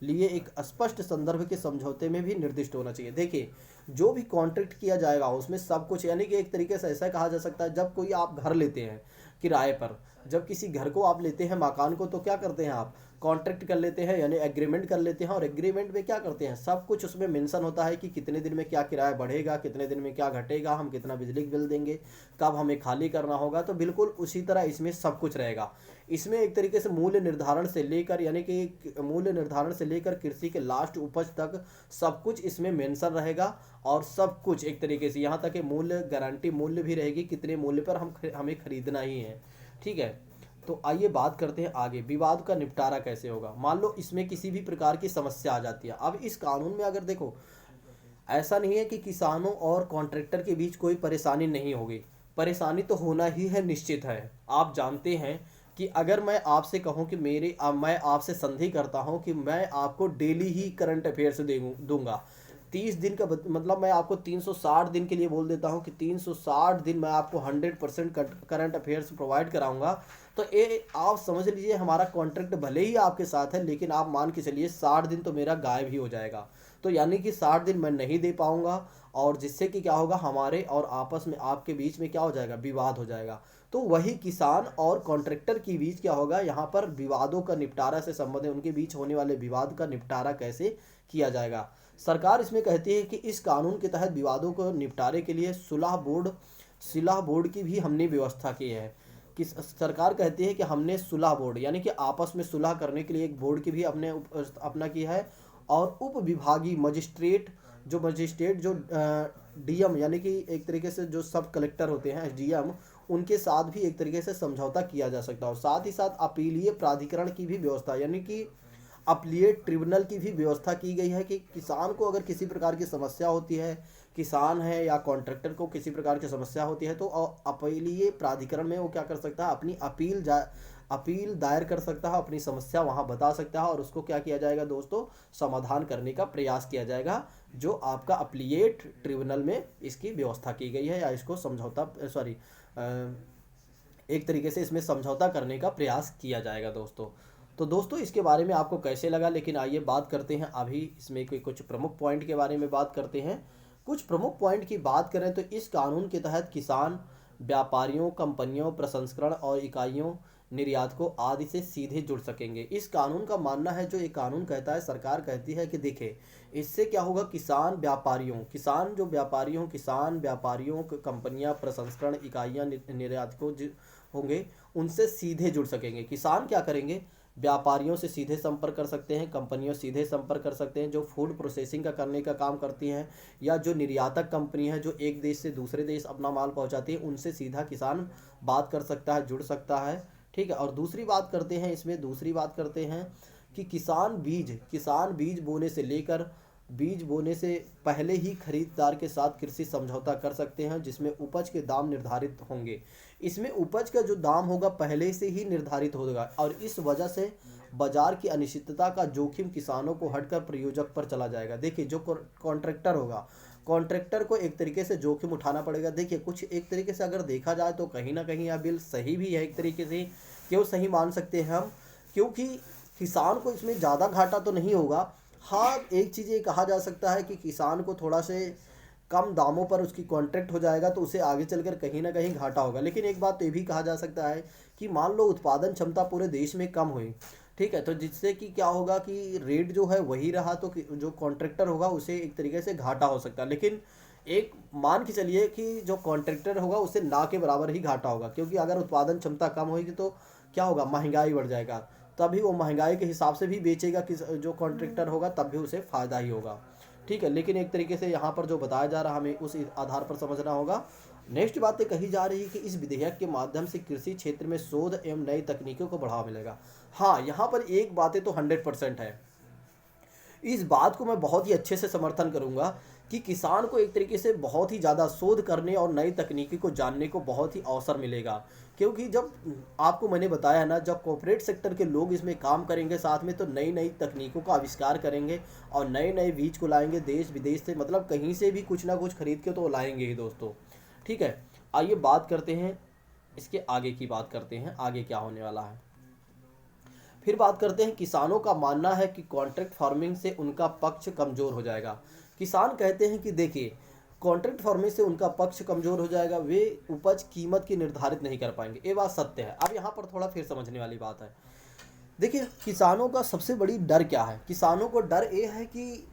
Speaker 1: लिए एक स्पष्ट संदर्भ के समझौते में भी निर्दिष्ट होना चाहिए। देखिए, जो भी कॉन्ट्रैक्ट किया जाएगा उसमें सब कुछ, यानी कि एक तरीके से ऐसा कहा जा सकता है, जब कोई आप घर लेते हैं किराए पर, जब किसी घर को आप लेते हैं, मकान को, तो क्या करते हैं आप कॉन्ट्रैक्ट कर लेते हैं, यानी एग्रीमेंट कर लेते हैं। और एग्रीमेंट में क्या करते हैं, सब कुछ उसमें मेंशन होता है कि कितने दिन में क्या किराया बढ़ेगा, कितने दिन में क्या घटेगा, हम कितना बिजली बिल देंगे, कब हमें खाली करना होगा। तो बिल्कुल उसी तरह इसमें सब कुछ रहेगा। इसमें एक तरीके से मूल्य निर्धारण से लेकर, यानी कि मूल्य निर्धारण से लेकर कृषि के लास्ट उपज तक सब कुछ इसमें मेंशन रहेगा। और सब कुछ एक तरीके से, यहाँ तक कि मूल्य, गारंटी मूल्य भी रहेगी, कितने मूल्य पर हमें खरीदना ही है। ठीक है, तो आइए बात करते हैं आगे, विवाद का निपटारा कैसे होगा। मान लो इसमें किसी भी प्रकार की समस्या आ जाती है। अब इस कानून में अगर देखो, ऐसा नहीं है कि किसानों और कॉन्ट्रैक्टर के बीच कोई परेशानी नहीं होगी, परेशानी तो होना ही है, निश्चित है। आप जानते हैं कि अगर मैं आपसे कहूं कि मैं आपसे संधि करता हूं कि मैं आपको डेली ही करंट अफेयर्स दूंगा, 30 दिन का मतलब मैं आपको 360 दिन के लिए बोल देता हूं कि 360 दिन मैं आपको 100% करंट अफेयर्स प्रोवाइड कराऊंगा। तो ये आप समझ लीजिए, हमारा कॉन्ट्रैक्ट भले ही आपके साथ है, लेकिन आप मान के चलिए 60 दिन तो मेरा गायब ही हो जाएगा। तो यानी कि 60 दिन मैं नहीं दे पाऊंगा, और जिससे कि क्या होगा, हमारे और आपस में, आपके बीच में क्या हो जाएगा, विवाद हो जाएगा। तो वही किसान और कॉन्ट्रैक्टर के बीच क्या होगा, यहाँ पर विवादों का निपटारा से संबंधित, उनके बीच होने वाले विवाद का निपटारा कैसे किया जाएगा। सरकार इसमें कहती है कि इस कानून के तहत विवादों को निपटारे के लिए सुलह बोर्ड की भी हमने व्यवस्था की है। कि सरकार कहती है कि हमने सुलह बोर्ड यानी कि आपस में सुलह करने के लिए एक बोर्ड की भी अपना किया है। और उप विभागीय मजिस्ट्रेट जो डीएम यानी कि एक तरीके से जो सब कलेक्टर होते हैं एसडीएम, उनके साथ भी एक तरीके से समझौता किया जा सकता है। और साथ ही साथ अपीलीय प्राधिकरण की भी व्यवस्था यानी कि अपीलेट ट्रिब्यूनल की भी व्यवस्था की गई है कि किसान को अगर किसी प्रकार की समस्या होती है, किसान है या कॉन्ट्रैक्टर को किसी प्रकार की समस्या होती है, तो अपीलीय प्राधिकरण में वो क्या कर सकता है, अपनी अपील दायर कर सकता है, अपनी समस्या वहाँ बता सकता है और उसको क्या किया जाएगा दोस्तों, समाधान करने का प्रयास किया जाएगा। जो आपका अपीलेट ट्रिब्यूनल में इसकी व्यवस्था की गई है या इसको एक तरीके से इसमें समझौता करने का प्रयास किया जाएगा दोस्तों। तो दोस्तों इसके बारे में आपको कैसे लगा, लेकिन आइए बात करते हैं अभी इसमें कोई कुछ प्रमुख पॉइंट के बारे में बात करते हैं। कुछ प्रमुख पॉइंट की बात करें तो इस कानून के तहत किसान व्यापारियों, कंपनियों, प्रसंस्करण और इकाइयों, निर्यातकों आदि से सीधे जुड़ सकेंगे। इस कानून का मानना है, जो ये कानून कहता है, सरकार कहती है कि देखिए इससे क्या होगा, किसान व्यापारियों कंपनियां, प्रसंस्करण इकाइयां, निर्यातकों होंगे, उनसे सीधे जुड़ सकेंगे। किसान क्या करेंगे, व्यापारियों से सीधे संपर्क कर सकते हैं, कंपनियों से सीधे संपर्क कर सकते हैं जो फूड प्रोसेसिंग का करने का काम करती हैं, या जो निर्यातक कंपनी है जो एक देश से दूसरे देश अपना माल पहुंचाती है, उनसे सीधा किसान बात कर सकता है, जुड़ सकता है। ठीक है। और दूसरी बात करते हैं कि किसान बीज बोने से लेकर बीज बोने से पहले ही खरीदार के साथ कृषि समझौता कर सकते हैं, जिसमें उपज के दाम निर्धारित होंगे। इसमें उपज का जो दाम होगा पहले से ही निर्धारित होगा और इस वजह से बाजार की अनिश्चितता का जोखिम किसानों को हटकर प्रयोजक पर चला जाएगा। देखिए जो कॉन्ट्रैक्टर होगा, कॉन्ट्रैक्टर को एक तरीके से जोखिम उठाना पड़ेगा। देखिए कुछ एक तरीके से अगर देखा जाए तो कहीं ना कहीं यह बिल सही भी है एक तरीके से। क्यों सही मान सकते हैं हम, क्योंकि किसान को इसमें ज़्यादा घाटा तो नहीं होगा। हाँ, एक चीज़ ये कहा जा सकता है कि किसान को थोड़ा से कम दामों पर उसकी कॉन्ट्रैक्ट हो जाएगा तो उसे आगे चलकर कहीं ना कहीं घाटा होगा। लेकिन एक बात तो ये भी कहा जा सकता है कि मान लो उत्पादन क्षमता पूरे देश में कम हुई, ठीक है, तो जिससे कि क्या होगा कि रेट जो है वही रहा तो जो कॉन्ट्रैक्टर होगा उसे एक तरीके से घाटा हो सकता है। लेकिन एक मान के चलिए कि जो कॉन्ट्रैक्टर होगा उसे ना के बराबर ही घाटा होगा, क्योंकि अगर उत्पादन क्षमता कम होगी तो क्या होगा, महंगाई बढ़ जाएगा, तभी वो महंगाई के हिसाब से भी बेचेगा कि जो कॉन्ट्रैक्टर होगा तब भी उसे फ़ायदा ही होगा। ठीक है। लेकिन एक तरीके से यहाँ पर जो बताया जा रहा हमें उस आधार पर समझना होगा। नेक्स्ट बातें कही जा रही है कि इस विधेयक के माध्यम से कृषि क्षेत्र में शोध एवं नई तकनीकों को बढ़ावा मिलेगा। हाँ, यहाँ पर एक बातें तो 100% है। इस बात को मैं बहुत ही अच्छे से समर्थन करूंगा कि किसान को एक तरीके से बहुत ही ज़्यादा शोध करने और नई तकनीकी को जानने को बहुत ही अवसर मिलेगा। क्योंकि जब आपको मैंने बताया ना, जब कॉर्पोरेट सेक्टर के लोग इसमें काम करेंगे साथ में, तो नई नई तकनीकों का आविष्कार करेंगे और नए नए बीज को लाएंगे देश विदेश से, मतलब कहीं से भी कुछ ना कुछ खरीद के तो लाएंगे ही दोस्तों। ठीक है। आइए बात करते हैं इसके आगे की, बात करते हैं आगे क्या होने वाला है। फिर बात करते हैं, किसानों का मानना है कि कॉन्ट्रैक्ट फार्मिंग से उनका पक्ष कमज़ोर हो जाएगा। किसान कहते हैं कि देखिए कॉन्ट्रैक्ट फार्मिंग से उनका पक्ष कमज़ोर हो जाएगा, वे उपज कीमत की निर्धारित नहीं कर पाएंगे। ये बात सत्य है। अब यहाँ पर थोड़ा फिर समझने वाली बात है। देखिए किसानों का सबसे बड़ी डर क्या है, किसानों को डर ये है कि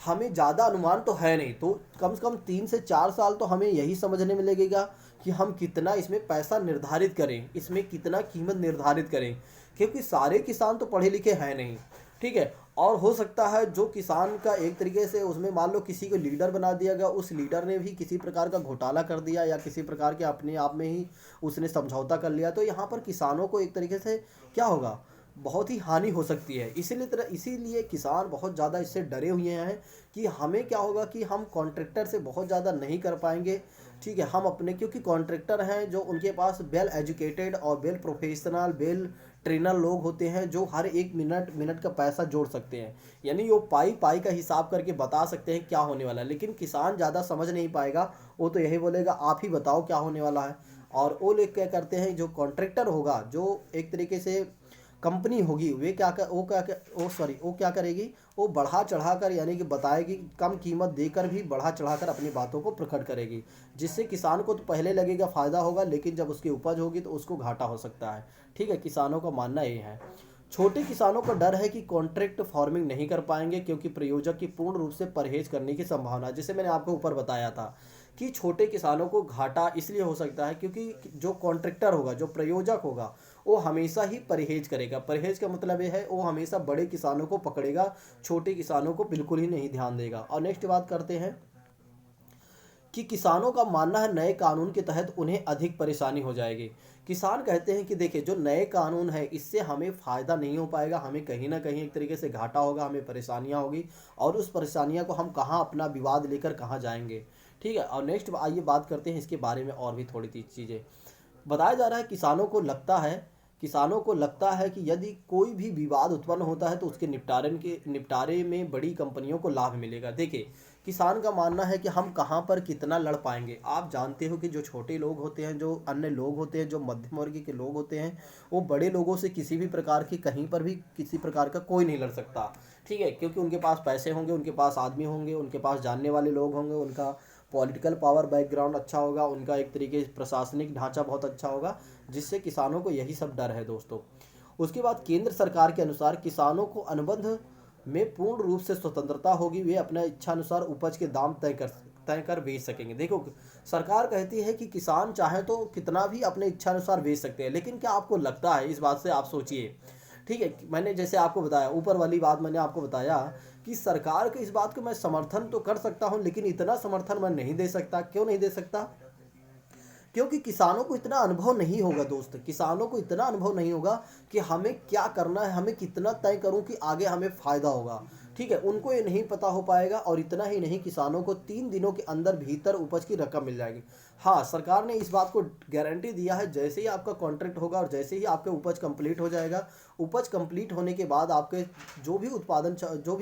Speaker 1: हमें ज़्यादा अनुमान तो है नहीं, तो कम से कम 3 से 4 साल तो हमें यही समझने में लगेगा कि हम कितना इसमें पैसा निर्धारित करें, इसमें कितना कीमत निर्धारित करें, क्योंकि सारे किसान तो पढ़े लिखे हैं नहीं। ठीक है। और हो सकता है जो किसान का एक तरीके से उसमें मान लो किसी को लीडर बना दिया गया, उस लीडर ने भी किसी प्रकार का घोटाला कर दिया या किसी प्रकार के अपने आप में ही उसने समझौता कर लिया, तो यहाँ पर किसानों को एक तरीके से क्या होगा, बहुत ही हानि हो सकती है। इसीलिए किसान बहुत ज़्यादा इससे डरे हुए हैं कि हमें क्या होगा कि हम कॉन्ट्रैक्टर से बहुत ज़्यादा नहीं कर पाएंगे। ठीक है। हम अपने, क्योंकि कॉन्ट्रैक्टर हैं जो उनके पास वेल एजुकेटेड और वेल प्रोफेशनल वेल ट्रेनर लोग होते हैं जो हर एक मिनट का पैसा जोड़ सकते हैं, यानी वो पाई का हिसाब करके बता सकते हैं क्या होने वाला है। लेकिन किसान ज़्यादा समझ नहीं पाएगा, वो तो यही बोलेगा आप ही बताओ क्या होने वाला है। और वो लोग क्या करते हैं, जो कॉन्ट्रैक्टर होगा, जो एक तरीके से कंपनी होगी, वो क्या करेगी, वो बढ़ा चढ़ा कर यानी कि बताएगी, कम कीमत देकर भी बढ़ा चढ़ा कर अपनी बातों को प्रकट करेगी, जिससे किसान को तो पहले लगेगा फ़ायदा होगा, लेकिन जब उसकी उपज होगी तो उसको घाटा हो सकता है। ठीक है। किसानों का मानना ये है। छोटे किसानों को डर है कि कॉन्ट्रैक्ट फार्मिंग नहीं कर पाएंगे, क्योंकि प्रयोजक की पूर्ण रूप से परहेज करने की संभावना, जिसे मैंने आपको ऊपर बताया था कि छोटे किसानों को घाटा इसलिए हो सकता है क्योंकि जो कॉन्ट्रैक्टर होगा, जो प्रयोजक होगा, वो हमेशा ही परहेज करेगा। परहेज का मतलब ये है वो हमेशा बड़े किसानों को पकड़ेगा, छोटे किसानों को बिल्कुल ही नहीं ध्यान देगा। और नेक्स्ट बात करते हैं कि किसानों का मानना है नए कानून के तहत उन्हें अधिक परेशानी हो जाएगी। किसान कहते हैं कि देखिए जो नए कानून है इससे हमें फ़ायदा नहीं हो पाएगा, हमें कहीं ना कहीं एक तरीके से घाटा होगा, हमें परेशानियां होगी, और उस परेशानियां को हम कहाँ अपना विवाद लेकर कहाँ जाएंगे। ठीक है। और नेक्स्ट आइए बात करते हैं इसके बारे में और भी थोड़ी सी चीज़ें। बताया जा रहा है किसानों को लगता है कि यदि कोई भी विवाद उत्पन्न होता है तो उसके निपटारे में बड़ी कंपनियों को लाभ मिलेगा। देखिए किसान का मानना है कि हम कहाँ पर कितना लड़ पाएंगे। आप जानते हो कि जो छोटे लोग होते हैं, जो अन्य लोग होते हैं, जो मध्यम वर्ग के लोग होते हैं, वो बड़े लोगों से किसी भी प्रकार की कहीं पर भी किसी प्रकार का कोई नहीं लड़ सकता। ठीक है, क्योंकि उनके पास पैसे होंगे, उनके पास आदमी होंगे, उनके पास जानने वाले लोग होंगे, उनका पॉलिटिकल पावर बैकग्राउंड अच्छा होगा, उनका एक तरीके से प्रशासनिक ढांचा बहुत अच्छा होगा, जिससे किसानों को यही सब डर है दोस्तों। उसके बाद केंद्र सरकार के अनुसार किसानों को अनुबंध में पूर्ण रूप से स्वतंत्रता होगी, वे अपना इच्छानुसार उपज के दाम तय कर बेच सकेंगे। देखो सरकार कहती है कि किसान चाहे तो कितना भी अपने इच्छानुसार बेच सकते हैं, लेकिन क्या आपको लगता है, इस बात से आप सोचिए। ठीक है, मैंने जैसे आपको बताया, ऊपर वाली बात मैंने आपको बताया कि सरकार के इस बात को मैं समर्थन तो कर सकता हूं, लेकिन इतना समर्थन मैं नहीं दे सकता। क्यों नहीं दे सकता? क्योंकि किसानों को इतना अनुभव नहीं होगा दोस्त, किसानों को इतना अनुभव नहीं होगा कि हमें क्या करना है, हमें कितना तय करूं कि आगे हमें फायदा होगा। ठीक है, उनको ये नहीं पता हो पाएगा। और इतना ही नहीं, किसानों को 3 दिनों के अंदर भीतर उपज की रकम मिल जाएगी। हाँ, सरकार ने इस बात को गारंटी दिया है, जैसे ही आपका कॉन्ट्रैक्ट होगा और जैसे ही आपके उपज कंप्लीट हो जाएगा, उपज कंप्लीट होने के बाद आपके जो भी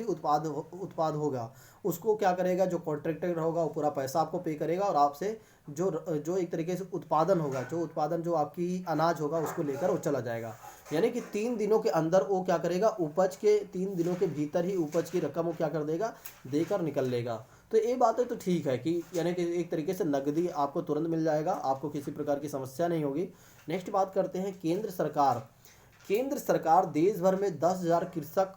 Speaker 1: उत्पाद होगा उसको क्या करेगा, जो कॉन्ट्रैक्टर होगा वो पूरा पैसा आपको पे करेगा, और आपसे जो जो एक तरीके से उत्पादन होगा, जो आपकी अनाज होगा उसको लेकर वो चला जाएगा। यानी कि 3 दिनों के अंदर वो क्या करेगा, उपज के 3 दिनों के भीतर ही उपज की रकम वो क्या कर देगा, देकर निकल लेगा। तो ये बातें तो ठीक है कि यानी कि एक तरीके से नकदी आपको तुरंत मिल जाएगा, आपको किसी प्रकार की समस्या नहीं होगी। नेक्स्ट बात करते हैं केंद्र सरकार देश भर में 10,000 कृषक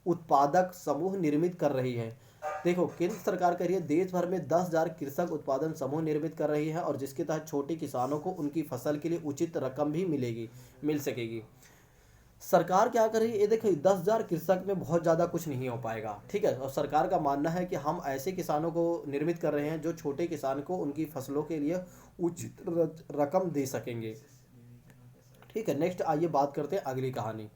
Speaker 1: उत्पादक समूह निर्मित कर रही है। देखो केंद्र सरकार कह रही है देश भर में 10,000 कृषक उत्पादन समूह निर्मित कर रही है, और जिसके तहत छोटे किसानों को उनकी फसल के लिए उचित रकम भी मिल सकेगी। सरकार क्या कर रही है, ये देखिए 10,000 कृषक में बहुत ज़्यादा कुछ नहीं हो पाएगा। ठीक है, और सरकार का मानना है कि हम ऐसे किसानों को निर्मित कर रहे हैं जो छोटे किसान को उनकी फसलों के लिए उचित रकम दे सकेंगे। ठीक है, नेक्स्ट आइए बात करते हैं अगली कहानी।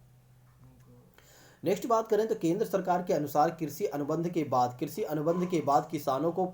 Speaker 1: नेक्स्ट बात करें तो केंद्र सरकार के अनुसार कृषि अनुबंध के बाद किसानों को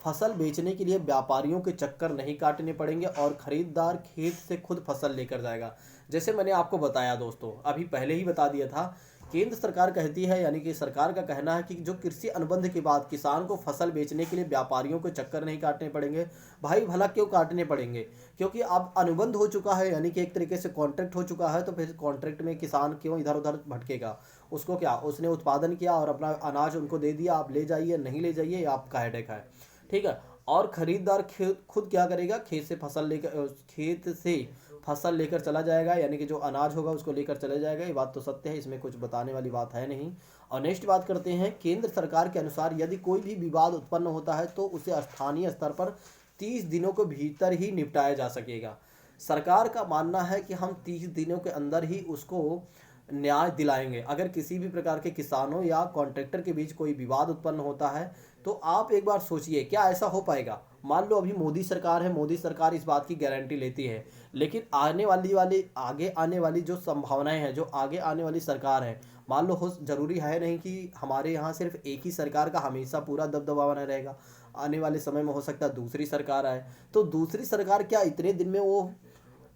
Speaker 1: फसल बेचने के लिए व्यापारियों के चक्कर नहीं काटने पड़ेंगे, और खरीदार खेत से खुद फसल लेकर जाएगा। जैसे मैंने आपको बताया दोस्तों, अभी पहले ही बता दिया था, केंद्र सरकार कहती है, यानी कि सरकार का कहना है कि जो कृषि अनुबंध के बाद किसान को फसल बेचने के लिए व्यापारियों को चक्कर नहीं काटने पड़ेंगे। भाई भला क्यों काटने पड़ेंगे? क्योंकि अब अनुबंध हो चुका है, यानी कि एक तरीके से कॉन्ट्रैक्ट हो चुका है, तो फिर कॉन्ट्रैक्ट में किसान क्यों इधर उधर भटकेगा? उसको क्या, उसने उत्पादन किया और अपना अनाज उनको दे दिया, आप ले जाइए नहीं ले जाइए, ये आपका हेडेक है। ठीक है, और खरीदार खुद क्या करेगा, खेत से फसल लेकर चला जाएगा, यानी कि जो अनाज होगा उसको लेकर चला जाएगा। ये बात तो सत्य है, इसमें कुछ बताने वाली बात है नहीं। और नेक्स्ट बात करते हैं, केंद्र सरकार के अनुसार यदि कोई भी विवाद उत्पन्न होता है तो उसे स्थानीय स्तर पर 30 दिनों के भीतर ही निपटाया जा सकेगा। सरकार का मानना है कि हम 30 दिनों के अंदर ही उसको न्याय दिलाएंगे। अगर किसी भी प्रकार के किसानों या कॉन्ट्रैक्टर के बीच कोई विवाद उत्पन्न होता है तो आप एक बार सोचिए, क्या ऐसा हो पाएगा? मान लो अभी मोदी सरकार है, मोदी सरकार इस बात की गारंटी लेती है, लेकिन आगे आने वाली जो संभावनाएं हैं, जो आगे आने वाली सरकार है, मान लो हो जरूरी है नहीं कि हमारे यहाँ सिर्फ एक ही सरकार का हमेशा पूरा दबदबा बना रहेगा। आने वाले समय में हो सकता है दूसरी सरकार आए, तो दूसरी सरकार क्या इतने दिन में वो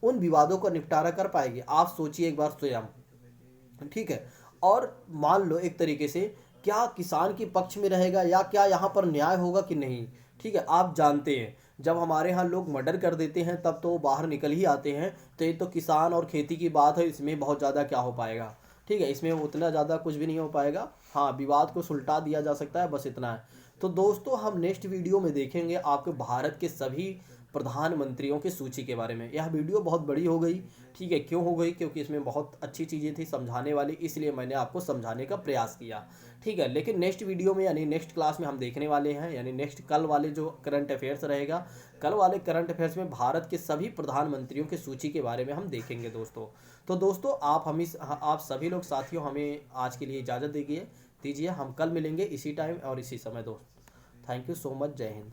Speaker 1: उन विवादों का निपटारा कर पाएगी? आप सोचिए एक बार स्वयं। ठीक है, और मान लो एक तरीके से क्या किसान के पक्ष में रहेगा, या क्या यहाँ पर न्याय होगा कि नहीं? ठीक है, आप जानते हैं जब हमारे यहाँ लोग मर्डर कर देते हैं तब तो बाहर निकल ही आते हैं, तो ये तो किसान और खेती की बात है, इसमें बहुत ज़्यादा क्या हो पाएगा? ठीक है, इसमें उतना ज़्यादा कुछ भी नहीं हो पाएगा। हाँ, विवाद को सुलटा दिया जा सकता है, बस इतना है। तो दोस्तों हम नेक्स्ट वीडियो में देखेंगे आपके भारत के सभी प्रधानमंत्रियों की सूची के बारे में। यह वीडियो बहुत बड़ी हो गई, ठीक है, क्यों हो गई, क्योंकि इसमें बहुत अच्छी चीज़ें थी समझाने वाली, इसलिए मैंने आपको समझाने का प्रयास किया, ठीक है। लेकिन नेक्स्ट वीडियो में यानी नेक्स्ट क्लास में हम देखने वाले हैं, यानी नेक्स्ट कल वाले जो करंट अफेयर्स रहेगा, कल वाले करंट अफेयर्स में भारत के सभी प्रधानमंत्रियों की सूची के बारे में हम देखेंगे दोस्तों। तो दोस्तों आप सभी लोग साथियों हमें आज के लिए इजाज़त दीजिए। हम कल मिलेंगे इसी टाइम और इसी समय दोस्त। Thank you so much. जय हिंद।